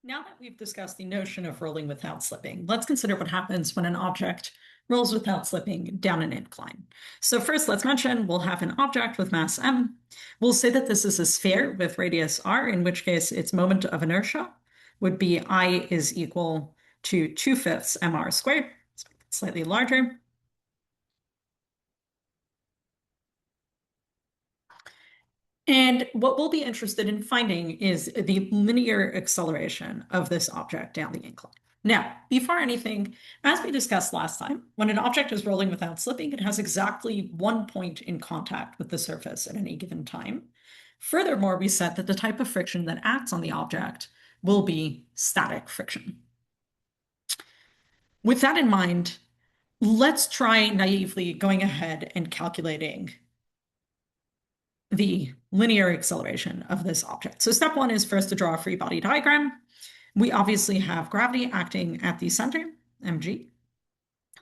Now that we've discussed the notion of rolling without slipping, let's consider what happens when an object rolls without slipping down an incline. So first, let's mention we'll have an object with mass m. We'll say that this is a sphere with radius r, in which case its moment of inertia would be I is equal to 2/5 mr squared. Let's make it slightly larger. And what we'll be interested in finding is the linear acceleration of this object down the incline. Now, before anything, as we discussed last time, when an object is rolling without slipping, it has exactly one point in contact with the surface at any given time. Furthermore, we said that the type of friction that acts on the object will be static friction. With that in mind, let's try naively going ahead and calculating the linear acceleration of this object. So step one is first to draw a free body diagram. We obviously have gravity acting at the center, mg.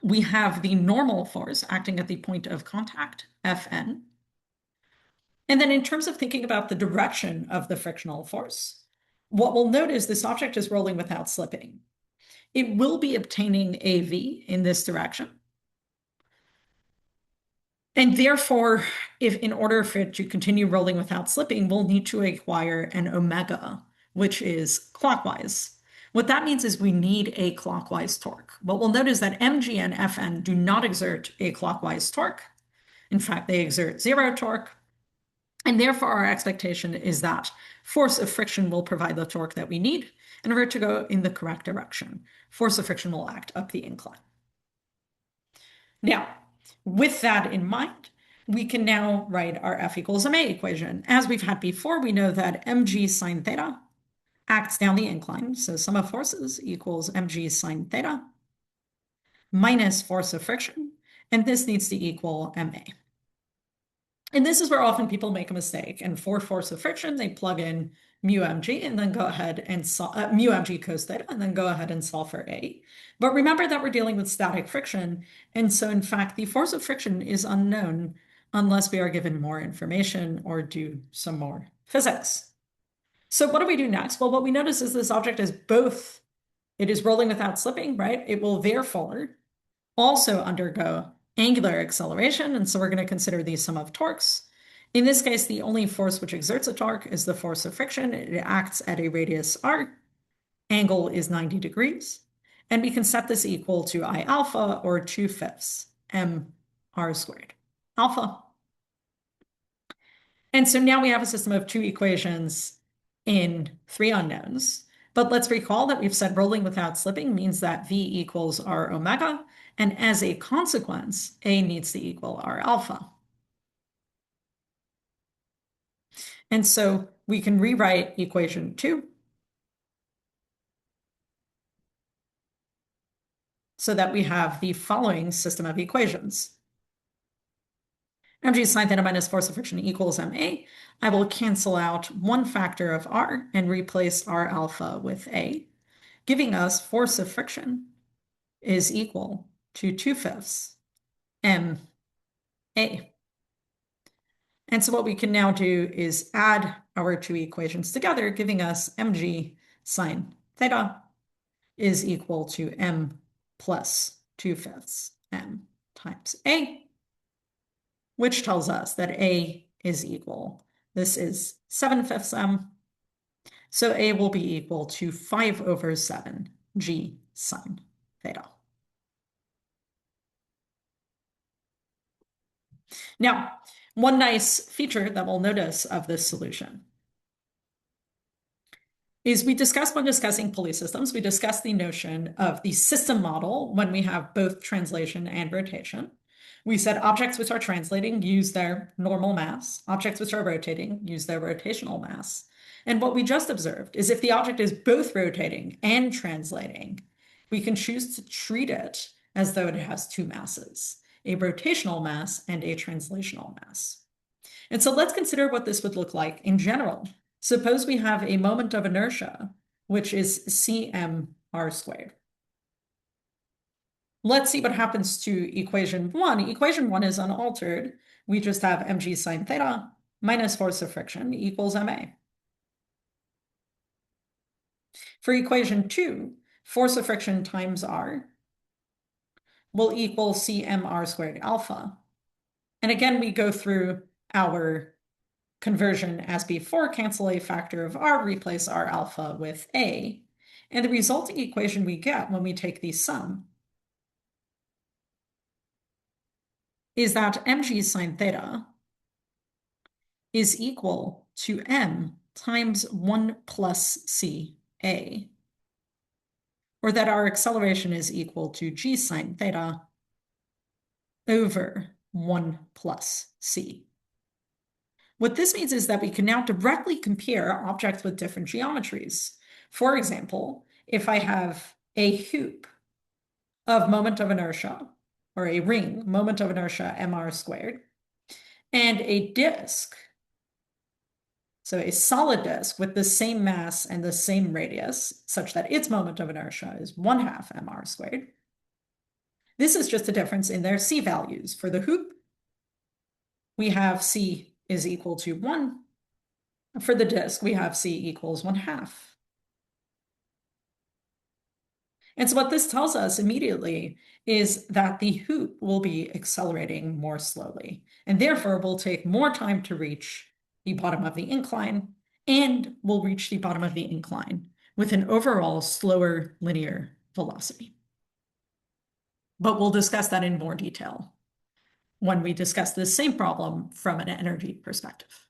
We have the normal force acting at the point of contact, Fn. And then in terms of thinking about the direction of the frictional force, what we'll note is this object is rolling without slipping. It will be obtaining AV in this direction. And therefore, if in order for it to continue rolling without slipping, we'll need to acquire an omega, which is clockwise. What that means is we need a clockwise torque. What we'll note is that mg and Fn do not exert a clockwise torque. In fact, they exert zero torque. And therefore, our expectation is that force of friction will provide the torque that we need in order to go in the correct direction. Force of friction will act up the incline. Now, with that in mind, we can now write our F equals ma equation. As we've had before, we know that mg sine theta acts down the incline. So sum of forces equals mg sine theta minus force of friction. And this needs to equal ma. And this is where often people make a mistake. And for force of friction, they plug in mu mg and then go ahead and mu mg cos theta and then go ahead and solve for a. But remember that we're dealing with static friction. And so in fact, the force of friction is unknown unless we are given more information or do some more physics. So what do we do next? Well, what we notice is this object is both, it is rolling without slipping, right? It will therefore also undergo angular acceleration. And so we're going to consider the sum of torques. In this case, the only force which exerts a torque is the force of friction. It acts at a radius r. Angle is 90 degrees. And we can set this equal to I alpha, or 2/5 m r squared alpha. And so now we have a system of two equations in three unknowns. But let's recall that we've said rolling without slipping means that V equals R omega. And as a consequence, A needs to equal R alpha. And so we can rewrite equation 2 so that we have the following system of equations. mg sine theta minus force of friction equals ma. I will cancel out one factor of r and replace r alpha with a, giving us force of friction is equal to 2/5 ma. And so what we can now do is add our two equations together, giving us mg sine theta is equal to m plus 2/5 m times a, which tells us that a is equal, this is 7/5 m, so a will be equal to 5/7 g sine theta. Now, one nice feature that we'll notice of this solution is we discussed when discussing pulley systems, we discussed the notion of the system model when we have both translation and rotation. We said objects which are translating use their normal mass. Objects which are rotating use their rotational mass. And what we just observed is if the object is both rotating and translating, we can choose to treat it as though it has two masses, a rotational mass and a translational mass. And so let's consider what this would look like in general. Suppose we have a moment of inertia, which is cmr squared. Let's see what happens to equation 1. Equation 1 is unaltered. We just have mg sine theta minus force of friction equals ma. For equation 2, force of friction times r will equal CMR squared alpha. And again, we go through our conversion as before, cancel a factor of r, replace r alpha with a. And the resulting equation we get when we take the sum is that mg sine theta is equal to m times 1 plus ca, or that our acceleration is equal to g sine theta over 1 plus c. What this means is that we can now directly compare objects with different geometries. For example, if I have a hoop of moment of inertia, or a ring, moment of inertia mr squared, and a disk, so a solid disk with the same mass and the same radius, such that its moment of inertia is 1/2 mr squared. This is just a difference in their c values. For the hoop, we have c is equal to 1. For the disk, we have c equals 1/2. And so what this tells us immediately is that the hoop will be accelerating more slowly, and therefore will take more time to reach the bottom of the incline, and will reach the bottom of the incline with an overall slower linear velocity. But we'll discuss that in more detail when we discuss this same problem from an energy perspective.